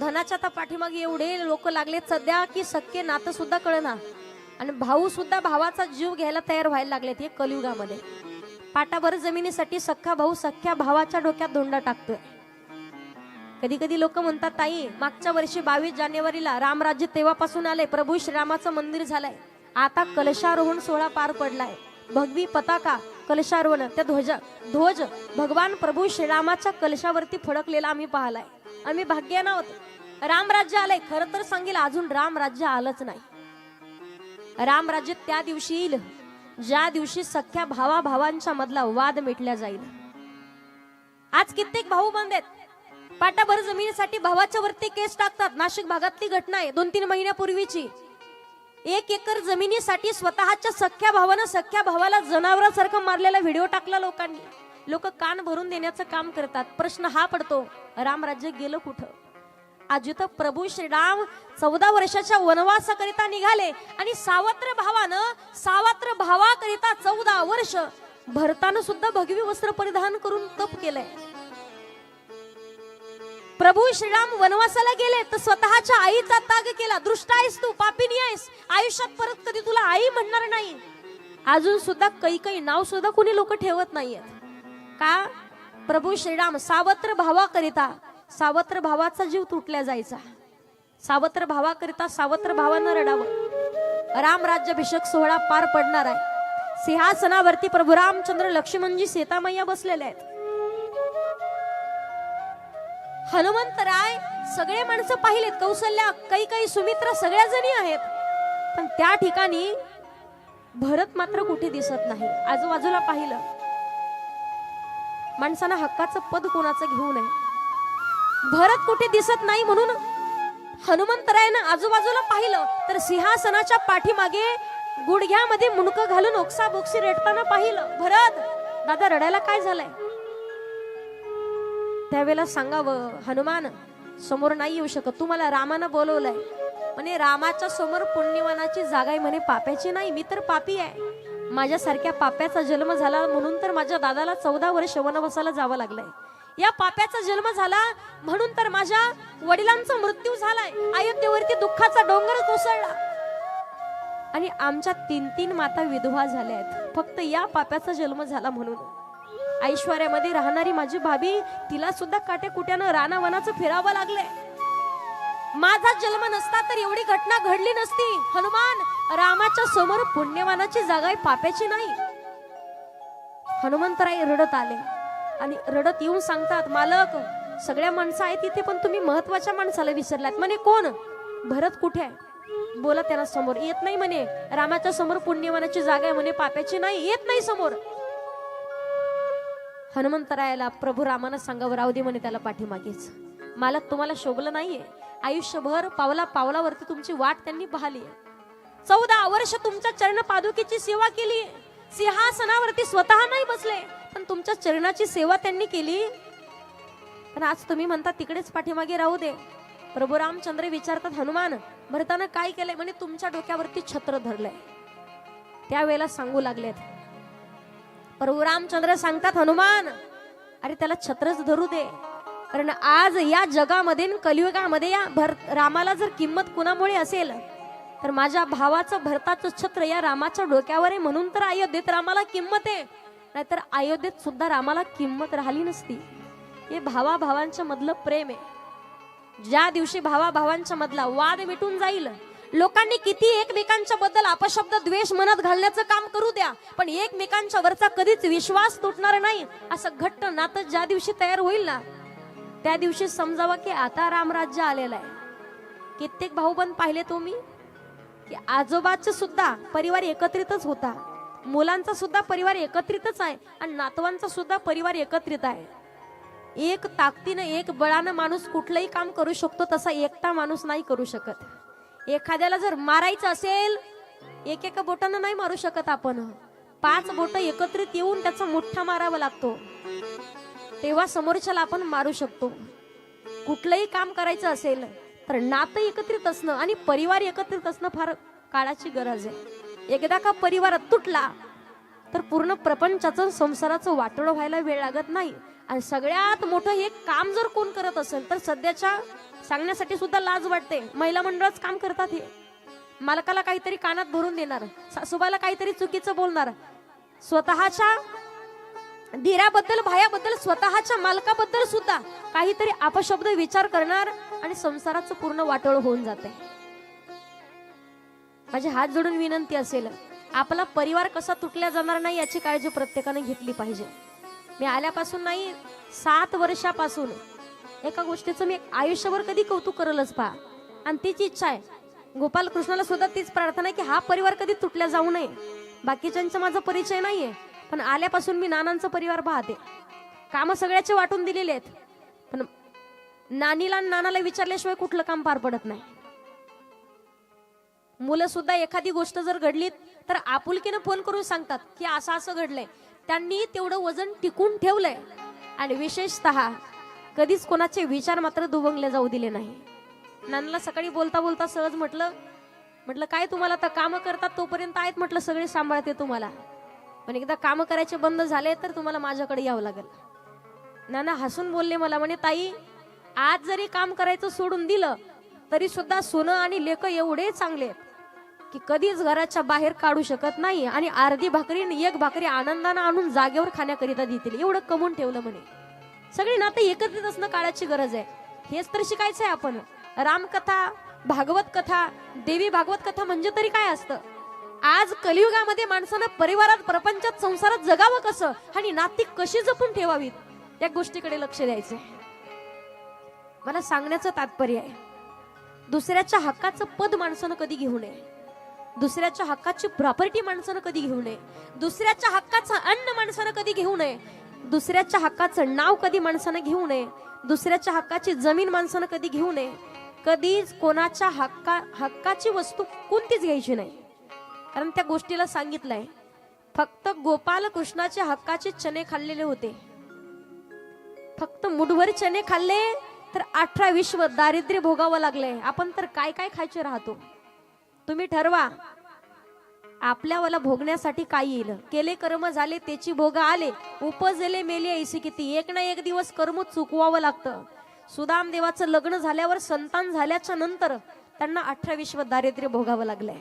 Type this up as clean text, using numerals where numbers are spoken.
धनाच्या तर पाठीमागे एवढे लोक लागलेत सध्या की सख्खे नातं सुद्धा कळना आणि भाऊ सुद्धा भावाचा जीव घ्यायला तयार व्हायला लागलेत हे कलियुगामध्ये। पाटाभर जमिनीसाठी सख्खा भाऊ सख्ख्या भावाच्या डोक्यात धोंडा टाकतोय। कधी कधी लोक म्हणतात ताई मागच्या वर्षी 22 जानेवारीला रामराज्य तेव्हापासून आले, प्रभू श्रीरामाचं मंदिर झालंय, आता कलशारोहण सोहळा पार पडलाय, भगवी पताका कलशारोहण त्या ध्वज भगवान प्रभू श्रीरामाच्या कलशावरती फडकलेला आम्ही पाहलाय। आम्ही भाग्यवान आहोत, रामराज्य आलंय। खरं तर सांगेल अजून रामराज्य आलंच नाही। रामराज्य त्या दिवशी येईल ज्या दिवशी सख्या भावा भावांच्या मधला वाद मिटला जाईल। आज कित्येक भाऊ बंद आहेत, पाटाभर जमिनीसाठी भावाच्या वरती केस टाकतात। नाशिक भागातली घटना आहे 2-3 महिन्यापूर्वीची। 1 एकर जमिनीसाठी स्वतःच्या सख्या भावानं सख्या भावाला जनावरांसारखं मारलेला व्हिडिओ टाकला लोकांनी। लोक कान भरून देण्याचं काम करतात। प्रश्न हा पडतो रामराज्य गेलं कुठं? आज तर प्रभू श्रीराम 14 वर्षाच्या वनवासाकरिता निघाले आणि सावत्र भावाकरिता 14 वर्ष भरतानं सुद्धा भगवी वस्त्र परिधान करून तप केलंय। प्रभू श्रीराम वनवासाला गेले तर स्वतःच्या आईचा त्याग केला। दृष्ट आहेस तू, पापिनी आहेस, आयुष्यात परत कधी तुला आई म्हणणार नाही। अजून सुद्धा काही नाव सुद्धा कोणी लोक ठेवत नाहीयेत का? प्रभू श्रीराम सावत्र भावाकरिता, सावत्र भावाचा जीव तुटल्या जायचा, सावत्र भावाकरिता सावत्र भावानं रडावं। रामराज्याभिषेक सोहळा पार पडणार आहे। सिंहासनावरती प्रभू रामचंद्र लक्ष्मणजी सीतामैया बसलेले आहेत। हनुमंतराय सगळे माणसं पाहिलेत, कौशल्या काही सुमित्रा सगळ्या जणी आहेत, पण त्या ठिकाणी भरत मात्र कुठे दिसत नाही। आजूबाजूला पाहिलं, माणसानं हक्काचं पद कोणाचं घेऊ नये, भरत कुठे दिसत नाही म्हणून हनुमंतरायनं आजूबाजूला पाहिलं तर सिंहासनाच्या पाठीमागे गुडघ्यामध्ये मुंडकं घालून ओक्साबोक्सी रडताना पाहिलं। भरत दादा रडायला काय झालंय? त्यावेळेला सांगावं हनुमान समोर नाही येऊ शकत, तुम्हाला रामानं बोलवलंय म्हणे। रामाच्या समोर पुण्यवानाची जागा आहे म्हणे, पाप्याची नाही। मी तर पापी आहे, माझ्यासारख्या पाप्याचा जन्म झाला म्हणून तर माझ्या दादाला 14 वर्ष वनवासाला जावं लागलंय। या पाप्याचा जन्म झाला म्हणून तर माझ्या वडिलांचा मृत्यू झालाय, अयोध्येवरती दुःखाचा डोंगर कोसळला आणि आमच्या 3 माता विधवा झाल्या आहेत फक्त या पाप्याचा जन्म झाला म्हणून। ऐश्वर्यामध्ये राहणारी माझी भाभी, तिला सुद्धा काटेकुट्यानं रानावनाचं फिरावं लागलंय। माझा जन्म नसता तर एवढी घटना घडली नसती। हनुमान रामाच्या समोर पुण्यवानाची जागा आहे, पाप्याची नाही। हनुमंतराय रडत आले आणि रडत येऊन सांगतात मालक सगळ्या माणसं आहेत तिथे पण तुम्ही महत्वाच्या माणसाला विसरलात म्हणे। कोण? भरत कुठे आहे? बोला त्याला समोर येत नाही म्हणे। रामाच्या समोर पुण्यवानाची जागा आहे म्हणे, पाप्याची नाही, येत नाही समोर। हनुमंतरायाला प्रभू रामानं सांगावं राहू दे म्हणे त्याला पाठीमागेच। मालक तुम्हाला शोभलं नाहीये, आयुष्यभर पावला पावलावरती तुमची वाट त्यांनी पाहिली, 14 वर्ष तुमच्या चरण पादुकेची सेवा केली, सिंहासनावरती स्वतः नाही बसले पण तुमच्या चरणाची सेवा त्यांनी केली। पण आज तुम्ही म्हणता तिकडेच पाठीमागे राहू दे। प्रभू रामचंद्र विचारतात हनुमान भरतानं काय केलंय म्हणे? तुमच्या डोक्यावरती छत्र धरलंय। त्यावेळेला सांगू लागलेत प्रभू रामचंद्र सांगतात हनुमान अरे त्याला छत्रच धरू दे, कारण आज या जगामध्ये कलियुगामध्ये या रामाला जर किंमत कुणामुळे असेल तर माझ्या भावाचं भरताचं छत्र या रामाच्या डोक्यावर आहे म्हणून तर अयोध्येत रामाला किंमत आहे, नाहीतर अयोध्येत सुद्धा रामाला किंमत राहिली नसती। हे भावा भावांच्या मधलं प्रेम आहे। ज्या दिवशी भावा भावांच्या मधला वाद मिटून जाईल, लोकांनी किती एकमेकांच्या बद्दल अपशब्द द्वेष मनात घालण्याचं काम करू द्या पण एकमेकांच्या वरचा कधीच विश्वास तुटणार नाही। असं घट्ट नातं ज्या दिवशी तयार होईल ना त्या दिवशी समजावा की आता रामराज्य आलेलं आहे। कित्येक भाऊबंद पाहिले तुम्ही की आजोबाचा सुद्धा परिवार एकत्रितच होता, मुलांचा सुद्धा परिवार एकत्रितच आहे आणि नातवांचा सुद्धा परिवार एकत्रित आहे। एक ताकदीनं एक बळानं माणूस कुठलंही काम करू शकतो, तसा एकटा माणूस नाही करू शकत। एखाद्याला जर मारायचं असेल एकेका बोटानं नाही मारू शकत आपण, 5 बोट एकत्रित येऊन त्याचा मुठ्ठा मारावा लागतो तेव्हा समोरच्याला आपण मारू शकतो। कुठलंही काम करायचं असेल तर नातं एकत्रित असणं आणि परिवार एकत्रित असणं फार काळाची गरज आहे। एकदा का परिवार तुटला तर पूर्ण प्रपंचाचं संसाराचं वाटोळं व्हायला वेळ लागत नाही। आणि सगळ्यात मोठं हे काम जर कोण करत असेल तर सध्याच्या सांगण्यासाठी सुद्धा लाज वाटते. महिला मंडळच काम करतात हे. मालकाला काहीतरी कानात भरून देणार, सासूबाईला काहीतरी चुकीचं बोलणार, स्वतःच्या धीराबद्दल भायाबद्दल स्वतःच्या मालकाबद्दल सुद्धा काहीतरी अपशब्द विचार करणार आणि संसाराचं पूर्ण वाटोळ होऊन जाते. माझे हात जोडून विनंती असेल, आपला परिवार कसा तुटल्या जाणार नाही याची काळजी प्रत्येकाने घेतली पाहिजे. मी आल्यापासून नाही 7 वर्षापासून एका गोष्टीचं मी आयुष्यभर कधी कौतुक करलच पहा, आणि तीच इच्छा आहे. गोपाल कृष्णाला सुद्धा तीच प्रार्थना आहे की हा परिवार कधी तुटल्या जाऊ नये. बाकीच्यांचा माझा परिचय नाहीये, पण आल्यापासून मी नानांचा परिवार पाहते. काम सगळ्याचे वाटून दिलेले आहेत, पण नानीला आणि नानाला विचारल्याशिवाय कुठलं काम पार पडत नाही. मुलं सुद्धा एखादी गोष्ट जर घडली तर आपुलकीनं फोन करून सांगतात की असं असं घडलंय. त्यांनी तेवढं वजन टिकून ठेवलंय आणि विशेषतः कधीच कोणाचे विचार मात्र दुभंगले जाऊ दिले नाही. नानाला सकाळी बोलता बोलता सहज म्हटलं काय तुम्हाला आता काम करतात तोपर्यंत आहेत म्हटलं सगळे सांभाळते तुम्हाला, पण एकदा काम करायचे बंद झाले तर तुम्हाला माझ्याकडे यावं लागेल. नाना हसून बोलले मला, म्हणे ताई आज जरी काम करायचं सोडून दिलं तरी सुद्धा सोनं आणि लेक एवढे चांगले की कधीच घराच्या बाहेर काढू शकत नाही, आणि अर्धी भाकरी आणि एक भाकरी आनंदानं आणून जागेवर खाण्याकरिता देतील, एवढं कमवून ठेवलं म्हणे. सगळी नातं एकत्रित असणं काळाची गरज आहे. हेच तर शिकायचं आहे आपण. रामकथा, भागवत कथा, देवी भागवत कथा म्हणजे तरी काय असतं. आज कलियुगामध्ये माणसानं परिवारात, प्रपंचात, संसारात जगावं कसं आणि नाती कशी जपून ठेवावीत या गोष्टीकडे लक्ष द्यायचंय. मला सांगण्याचं तात्पर्य आहे, दुसऱ्याच्या हक्काचं पद माणसानं कधी घेऊ नये, दुसऱ्याच्या हक्काची प्रॉपर्टी माणसानं कधी घेऊ नये, दुसऱ्याच्या हक्काचं अन्न माणसानं कधी घेऊ नये, दुसऱ्याच्या हक्काचं नाव कधी माणसानं घेऊ नये, दुसऱ्याच्या हक्काची जमीन माणसानं कधी घेऊ नये. कधीच कोणाच्या हक्काची वस्तू कोणतीच घ्यायची नाही, कारण त्या गोष्टीला सांगितलंय फक्त गोपाल कृष्णाच्या हक्काचे चणे खाल्लेले होते. फक्त मुठभर चणे खाल्ले तर 18 विश्व दारिद्र्य भोगावं लागलंय. आपण तर काय काय खायचे राहतो. तुम्ही ठरवा आपल्याला भोगण्यासाठी काय येईल. केले कर्म झाले त्याची भोग आले, उपजले मेले ऐसे किती. एक ना एक दिवस कर्म चुकवावं लागतं. सुदाम देवाचं लग्न झाल्यावर संतान झाल्याच्या नंतर त्यांना 18 विश्व दारिद्र्य भोगावं लागलंय.